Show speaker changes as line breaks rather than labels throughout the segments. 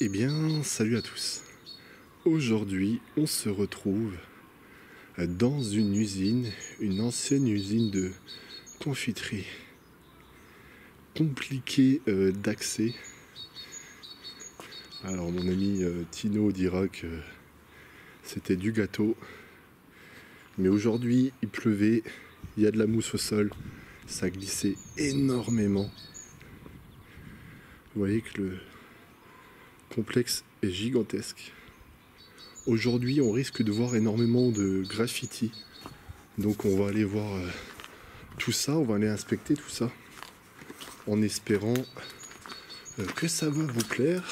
Eh bien, salut à tous. Aujourd'hui, on se retrouve dans une usine, une ancienne usine de confiterie. Compliqué d'accès. Alors mon ami Tino dira que c'était du gâteau. Mais aujourd'hui, il pleuvait, il y a de la mousse au sol, ça glissait énormément. Vous voyez que le complexe est gigantesque. Aujourd'hui, on risque de voir énormément de graffiti. Donc on va aller voir tout ça, on va aller inspecter tout ça. En espérant que ça va vous plaire.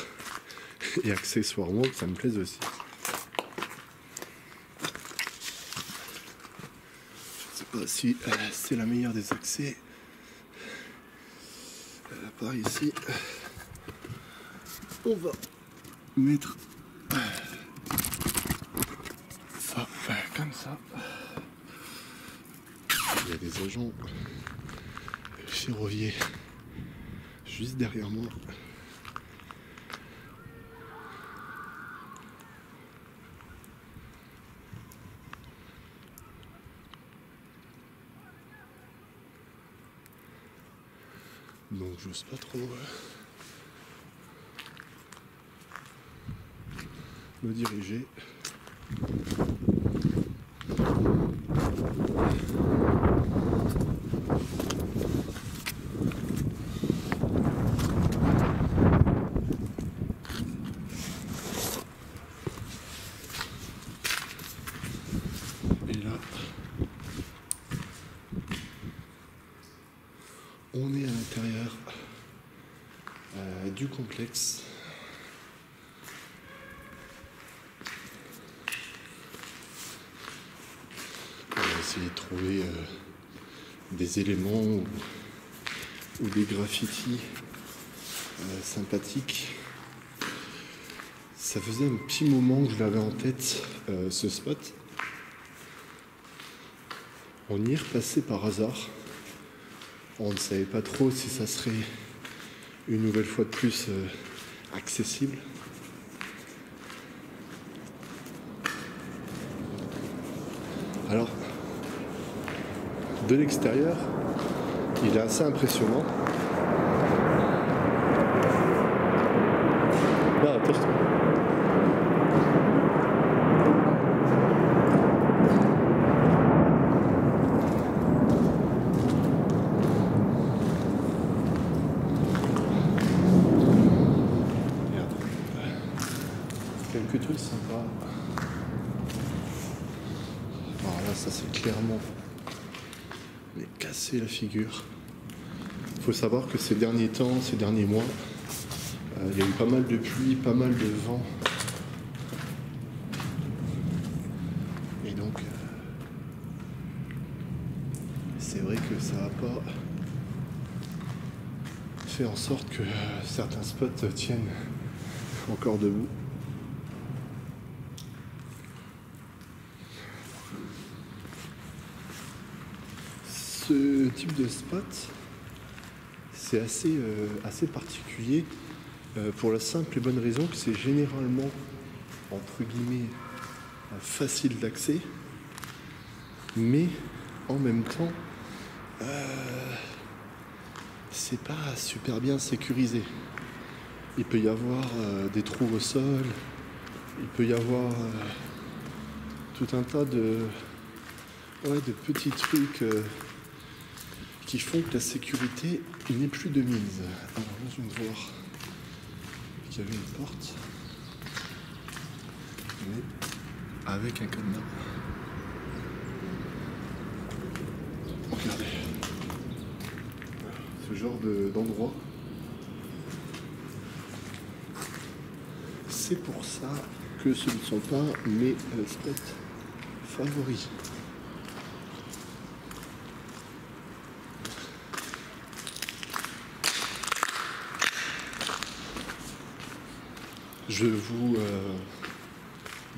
Et accessoirement que ça me plaise aussi. Je ne sais pas si c'est la meilleure des accès. Par ici. On va mettre ça comme ça. Il y a des agents ferroviaires juste derrière moi. Donc j'ose pas trop me diriger. Et là, on est à l'intérieur du complexe. On va essayer de trouver des éléments ou des graffitis sympathiques. Ça faisait un petit moment que je l'avais en tête, ce spot. On y est repassé par hasard. On ne savait pas trop si ça serait une nouvelle fois de plus accessible. Alors, de l'extérieur, il est assez impressionnant. Ah, attention. Quelques trucs sympas. Alors là, ça c'est clairement mais casser la figure. Il faut savoir que ces derniers temps, ces derniers mois, il y a eu pas mal de pluie, pas mal de vent. Et donc, c'est vrai que ça n'a pas fait en sorte que certains spots tiennent encore debout. Ce type de spot, c'est assez particulier pour la simple et bonne raison que c'est généralement, entre guillemets, facile d'accès, mais en même temps, c'est pas super bien sécurisé. Il peut y avoir des trous au sol, il peut y avoir tout un tas de petits trucs qui font que la sécurité n'est plus de mise. Alors là, je viens de voir qu'il y avait une porte, mais avec un cadenas. Regardez, ce genre d'endroit, c'est pour ça que ce ne sont pas mes spots favoris. Je vous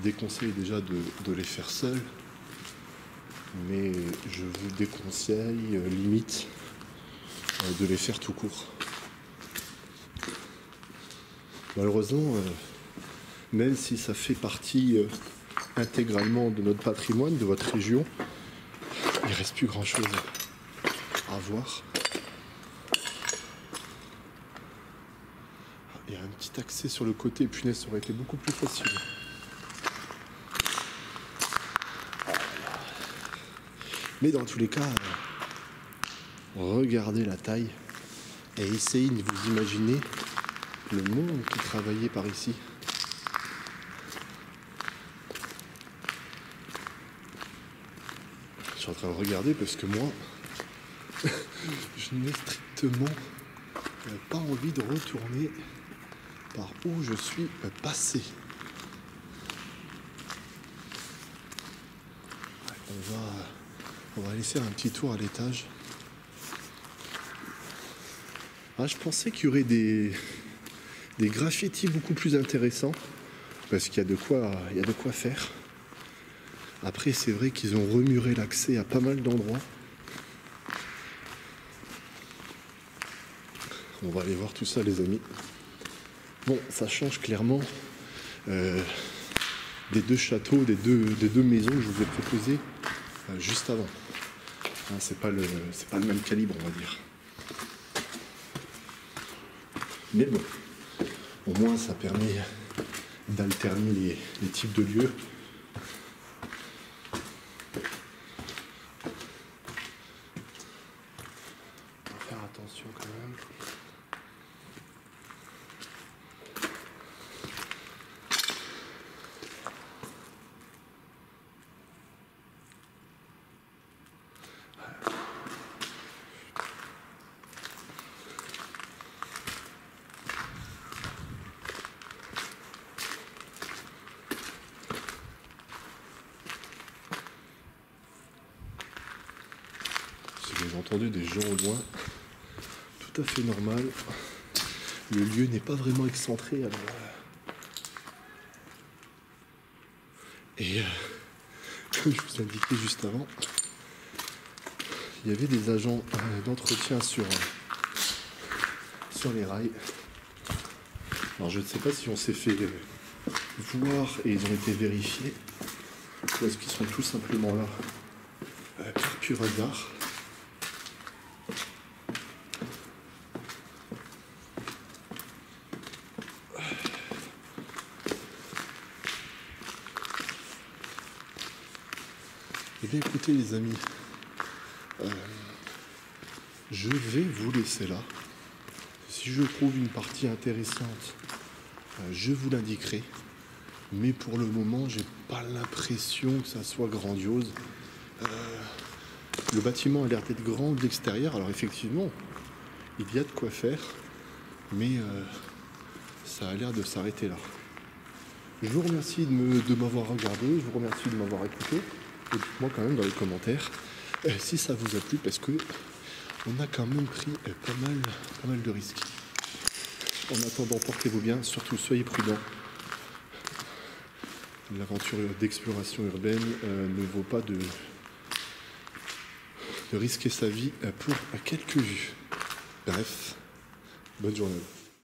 déconseille déjà de les faire seuls, mais je vous déconseille limite de les faire tout court. Malheureusement, même si ça fait partie intégralement de notre patrimoine, de votre région, il ne reste plus grand-chose à voir. Il y a un petit accès sur le côté, punaise, ça aurait été beaucoup plus facile. Mais dans tous les cas, regardez la taille et essayez de vous imaginer le monde qui travaillait par ici. Je suis en train de regarder parce que moi, je n'ai strictement pas envie de retourner par où je suis passé. On va aller faire un petit tour à l'étage. Ah, je pensais qu'il y aurait des graffitis beaucoup plus intéressants parce qu'il y a de quoi faire. Après, c'est vrai qu'ils ont remuré l'accès à pas mal d'endroits. On va aller voir tout ça, les amis. Bon, ça change clairement des deux châteaux, des deux maisons que je vous ai proposées juste avant. Hein, c'est pas le même calibre, on va dire. Mais bon, au moins ça permet d'alterner les types de lieux. On va faire attention quand même. J'ai entendu des gens au loin, tout à fait normal. Le lieu n'est pas vraiment excentré. Alors, et comme je vous indiquais juste avant, il y avait des agents d'entretien sur les rails. Alors je ne sais pas si on s'est fait voir et ils ont été vérifiés, ou est-ce qu'ils sont tout simplement là par pur hasard. Eh bien écoutez les amis, je vais vous laisser là. Si je trouve une partie intéressante, je vous l'indiquerai. Mais pour le moment, j'ai pas l'impression que ça soit grandiose. Le bâtiment a l'air d'être grand de l'extérieur. Alors effectivement, il y a de quoi faire, mais ça a l'air de s'arrêter là. Je vous remercie de m'avoir regardé, je vous remercie de m'avoir écouté. Et dites-moi quand même dans les commentaires si ça vous a plu, parce que on a quand même pris pas mal de risques. En attendant, portez-vous bien, surtout soyez prudents. L'aventure d'exploration urbaine ne vaut pas de risquer sa vie pour quelques vues. Bref, bonne journée.